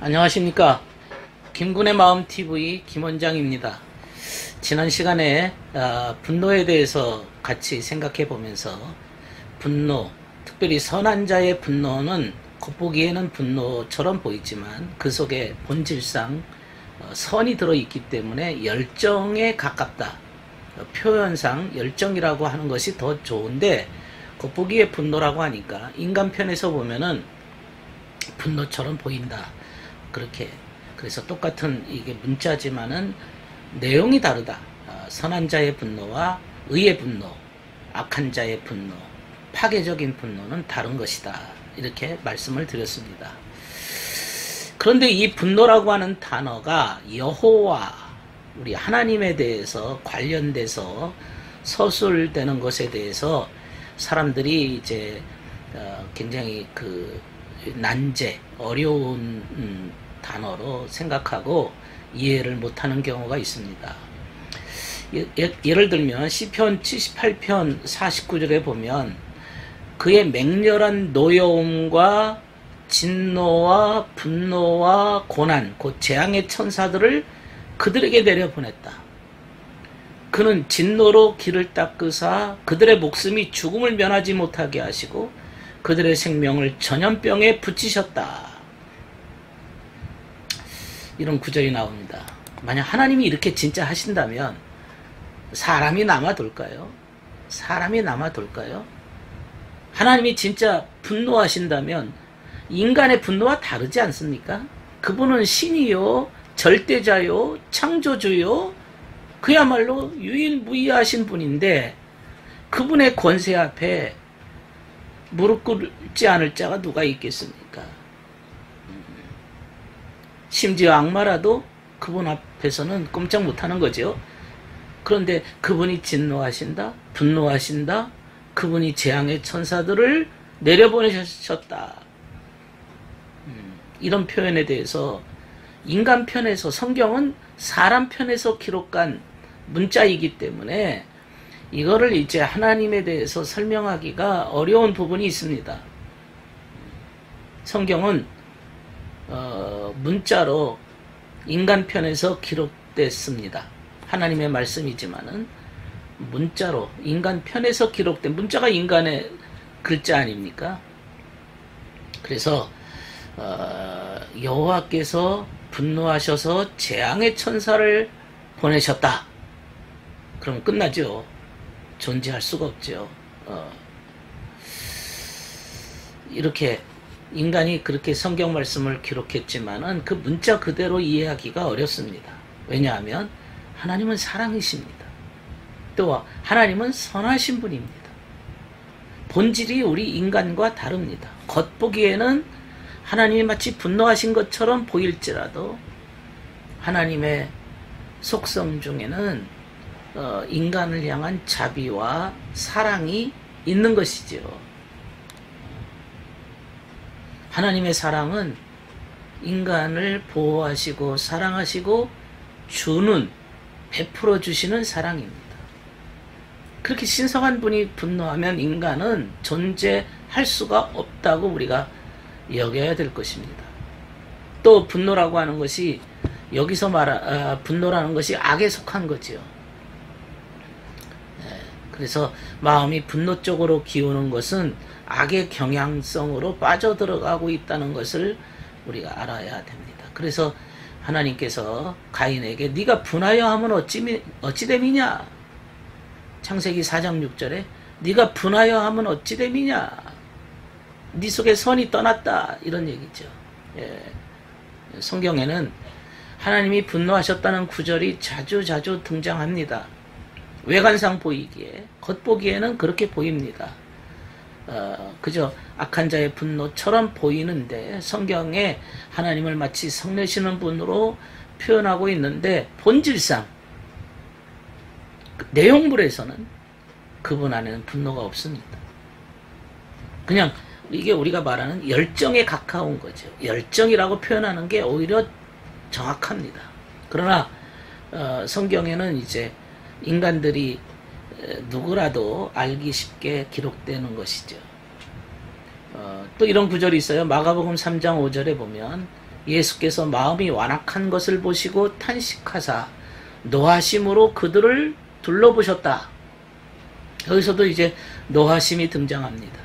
안녕하십니까. 김군의 마음TV 김원장입니다. 지난 시간에 분노에 대해서 같이 생각해 보면서 분노, 특별히 선한 자의 분노는 겉보기에는 분노처럼 보이지만 그 속에 본질상 선이 들어있기 때문에 열정에 가깝다. 표현상 열정이라고 하는 것이 더 좋은데 겉보기에 분노라고 하니까 인간 편에서 보면은 분노처럼 보인다. 그렇게 그래서 똑같은 이게 문자지만은 내용이 다르다. 선한 자의 분노와 의의 분노, 악한 자의 분노, 파괴적인 분노는 다른 것이다. 이렇게 말씀을 드렸습니다. 그런데 이 분노라고 하는 단어가 여호와, 우리 하나님에 대해서 관련돼서 서술되는 것에 대해서 사람들이 이제 굉장히 난제, 어려운 단어로 생각하고 이해를 못하는 경우가 있습니다. 예를 들면 시편 78편 49절에 보면 그의 맹렬한 노여움과 진노와 분노와 고난, 곧 재앙의 천사들을 그들에게 내려보냈다. 그는 진노로 길을 닦으사 그들의 목숨이 죽음을 면하지 못하게 하시고 그들의 생명을 전염병에 붙이셨다. 이런 구절이 나옵니다. 만약 하나님이 이렇게 진짜 하신다면 사람이 남아돌까요? 사람이 남아돌까요? 하나님이 진짜 분노하신다면 인간의 분노와 다르지 않습니까? 그분은 신이요, 절대자요, 창조주요, 그야말로 유일무이하신 분인데 그분의 권세 앞에 무릎 꿇지 않을 자가 누가 있겠습니까? 심지어 악마라도 그분 앞에서는 꼼짝 못하는 거죠. 그런데 그분이 진노하신다, 분노하신다, 그분이 재앙의 천사들을 내려보내셨다. 이런 표현에 대해서 인간 편에서, 성경은 사람 편에서 기록한 문자이기 때문에 이거를 이제 하나님에 대해서 설명하기가 어려운 부분이 있습니다. 성경은 문자로 인간 편에서 기록됐습니다. 하나님의 말씀이지만은 문자로 인간 편에서 기록된, 문자가 인간의 글자 아닙니까? 그래서 여호와께서 분노하셔서 재앙의 천사를 보내셨다. 그럼 끝나죠. 존재할 수가 없죠. 이렇게 인간이 그렇게 성경 말씀을 기록했지만은 그 문자 그대로 이해하기가 어렵습니다. 왜냐하면 하나님은 사랑이십니다. 또 하나님은 선하신 분입니다. 본질이 우리 인간과 다릅니다. 겉보기에는 하나님이 마치 분노하신 것처럼 보일지라도 하나님의 속성 중에는 인간을 향한 자비와 사랑이 있는 것이지요. 하나님의 사랑은 인간을 보호하시고 사랑하시고 베풀어 주시는 사랑입니다. 그렇게 신성한 분이 분노하면 인간은 존재할 수가 없다고 우리가 여겨야 될 것입니다. 또 분노라고 하는 것이 여기서 분노라는 것이 악에 속한 거지요. 그래서 마음이 분노 쪽으로 기우는 것은 악의 경향성으로 빠져들어가고 있다는 것을 우리가 알아야 됩니다. 그래서 하나님께서 가인에게 네가 분하여 하면 어찌 됨이냐? 창세기 4장 6절에 네가 분하여 하면 어찌 됨이냐? 네 속에 선이 떠났다. 이런 얘기죠. 성경에는 하나님이 분노하셨다는 구절이 자주 등장합니다. 외관상 보이기에, 겉보기에는 그렇게 보입니다. 그저 악한 자의 분노처럼 보이는데 성경에 하나님을 마치 성내시는 분으로 표현하고 있는데 본질상 내용물에서는 그분 안에는 분노가 없습니다. 그냥 이게 우리가 말하는 열정에 가까운 거죠. 열정이라고 표현하는 게 오히려 정확합니다. 그러나 성경에는 이제 인간들이 누구라도 알기 쉽게 기록되는 것이죠. 또 이런 구절이 있어요. 마가복음 3장 5절에 보면 예수께서 마음이 완악한 것을 보시고 탄식하사 노하심으로 그들을 둘러보셨다. 여기서도 이제 노하심이 등장합니다.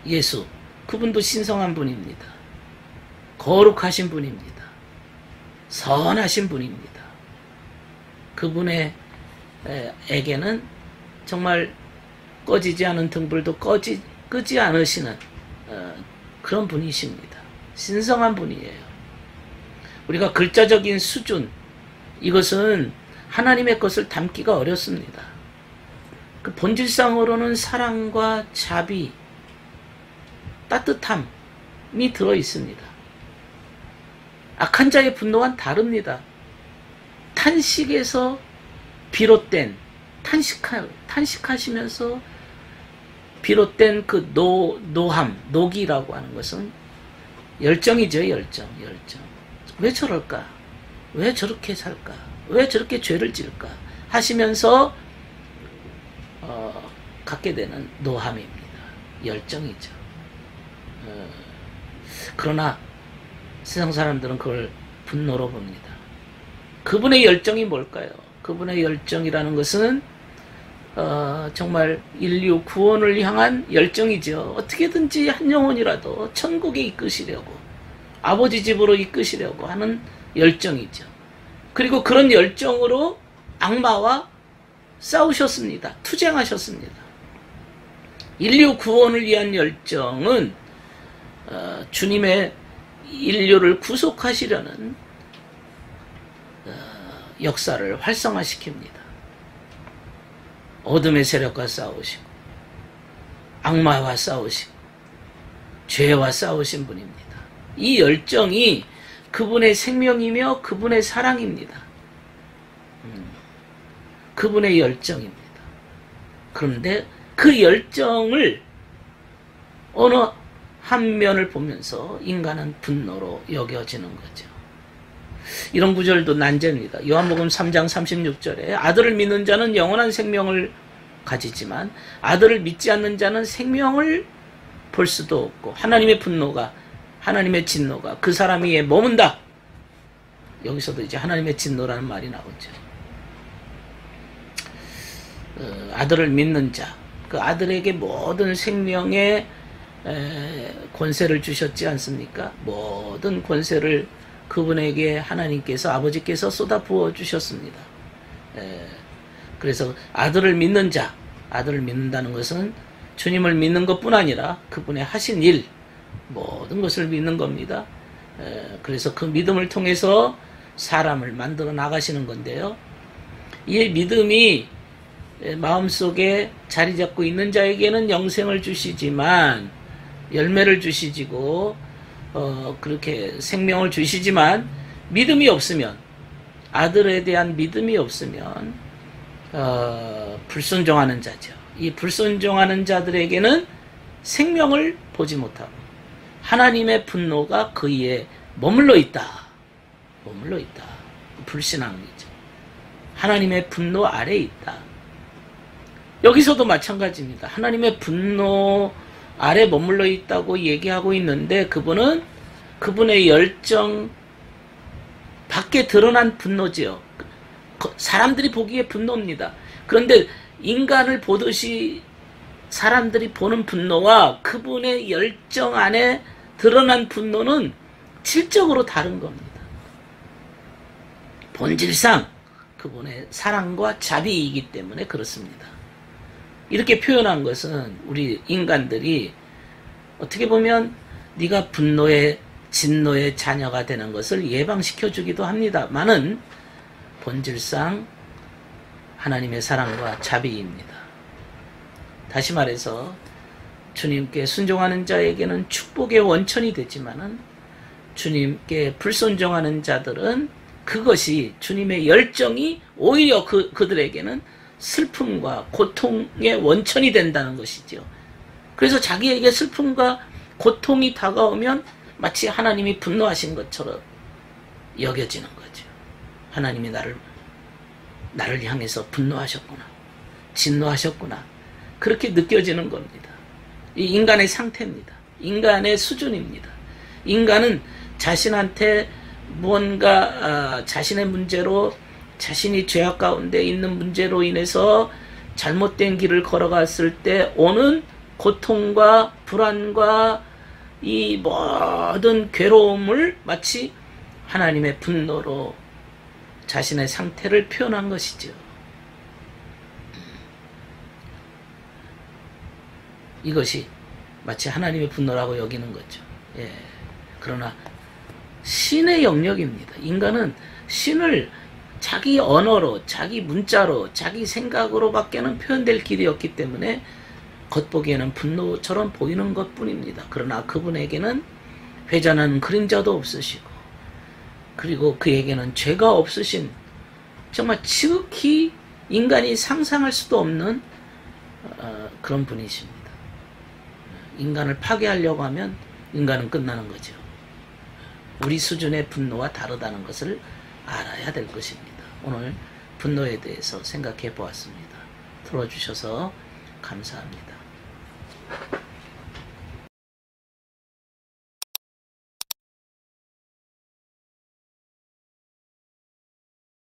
예수, 그분도 신성한 분입니다. 거룩하신 분입니다. 선하신 분입니다. 그분의 에게는 정말 꺼지지 않은 등불도 끄지 않으시는 그런 분이십니다. 신성한 분이에요. 우리가 글자적인 수준, 이것은 하나님의 것을 담기가 어렵습니다. 그 본질상으로는 사랑과 자비, 따뜻함이 들어 있습니다. 악한 자의 분노와는 다릅니다. 탄식에서 비롯된, 탄식하시면서 비롯된 그 노함, 노기라고 하는 것은 열정이죠, 열정. 왜 저럴까? 왜 저렇게 살까? 왜 저렇게 죄를 지을까? 하시면서 갖게 되는 노함입니다. 열정이죠. 그러나 세상 사람들은 그걸 분노로 봅니다. 그분의 열정이 뭘까요? 그분의 열정이라는 것은 정말 인류 구원을 향한 열정이죠. 어떻게든지 한 영혼이라도 천국에 이끄시려고, 아버지 집으로 이끄시려고 하는 열정이죠. 그리고 그런 열정으로 악마와 싸우셨습니다. 투쟁하셨습니다. 인류 구원을 위한 열정은 주님의 인류를 구속하시려는 역사를 활성화시킵니다. 어둠의 세력과 싸우시고 악마와 싸우시고 죄와 싸우신 분입니다. 이 열정이 그분의 생명이며 그분의 사랑입니다. 그분의 열정입니다. 그런데 그 열정을 어느 한 면을 보면서 인간은 분노로 여겨지는 거죠. 이런 구절도 난제입니다. 요한복음 3장 36절에 아들을 믿는 자는 영원한 생명을 가지지만 아들을 믿지 않는 자는 생명을 볼 수도 없고 하나님의 분노가, 하나님의 진노가 그 사람 위에 머문다. 여기서도 이제 하나님의 진노라는 말이 나오죠. 아들을 믿는 자, 그 아들에게 모든 생명의 권세를 주셨지 않습니까? 모든 권세를 그분에게 하나님께서, 아버지께서 쏟아 부어 주셨습니다. 그래서 아들을 믿는 자, 아들을 믿는다는 것은 주님을 믿는 것뿐 아니라 그분의 하신 일, 모든 것을 믿는 겁니다. 그래서 그 믿음을 통해서 사람을 만들어 나가시는 건데요. 이 믿음이 마음속에 자리 잡고 있는 자에게는 영생을 주시지만, 열매를 주시지고 그렇게 생명을 주시지만 믿음이 없으면, 아들에 대한 믿음이 없으면 불순종하는 자죠. 이 불순종하는 자들에게는 생명을 보지 못하고 하나님의 분노가 그이에 머물러 있다. 불신앙이죠. 하나님의 분노 아래에 있다. 여기서도 마찬가지입니다. 하나님의 분노 아래 머물러 있다고 얘기하고 있는데 그분은 그분의 열정 밖에 드러난 분노지요. 사람들이 보기에 분노입니다. 그런데 인간을 보듯이 사람들이 보는 분노와 그분의 열정 안에 드러난 분노는 질적으로 다른 겁니다. 본질상 그분의 사랑과 자비이기 때문에 그렇습니다. 이렇게 표현한 것은 우리 인간들이 어떻게 보면 네가 분노의 진노의 자녀가 되는 것을 예방시켜 주기도 합니다만은 본질상 하나님의 사랑과 자비입니다. 다시 말해서 주님께 순종하는 자에게는 축복의 원천이 되지만은 주님께 불순종하는 자들은 그것이 주님의 열정이 오히려 그들에게는 슬픔과 고통의 원천이 된다는 것이죠. 그래서 자기에게 슬픔과 고통이 다가오면 마치 하나님이 분노하신 것처럼 여겨지는 거죠. 하나님이 나를 향해서 분노하셨구나, 진노하셨구나, 그렇게 느껴지는 겁니다. 이 인간의 상태입니다. 인간의 수준입니다. 인간은 자신한테 무언가 자신의 문제로 자신이 죄악 가운데 있는 문제로 인해서 잘못된 길을 걸어갔을 때 오는 고통과 불안과 이 모든 괴로움을 마치 하나님의 분노로 자신의 상태를 표현한 것이죠. 이것이 마치 하나님의 분노라고 여기는 거죠. 예. 그러나 신의 영역입니다. 인간은 신을 자기 언어로, 자기 문자로, 자기 생각으로 밖에는 표현될 길이 없기 때문에 겉보기에는 분노처럼 보이는 것뿐입니다. 그러나 그분에게는 회전하는 그림자도 없으시고, 그리고 그에게는 죄가 없으신 정말 지극히 인간이 상상할 수도 없는 그런 분이십니다. 인간을 파괴하려고 하면 인간은 끝나는 거죠. 우리 수준의 분노와 다르다는 것을 알아야 될 것입니다. 오늘 분노에 대해서 생각해 보았습니다. 들어주셔서 감사합니다.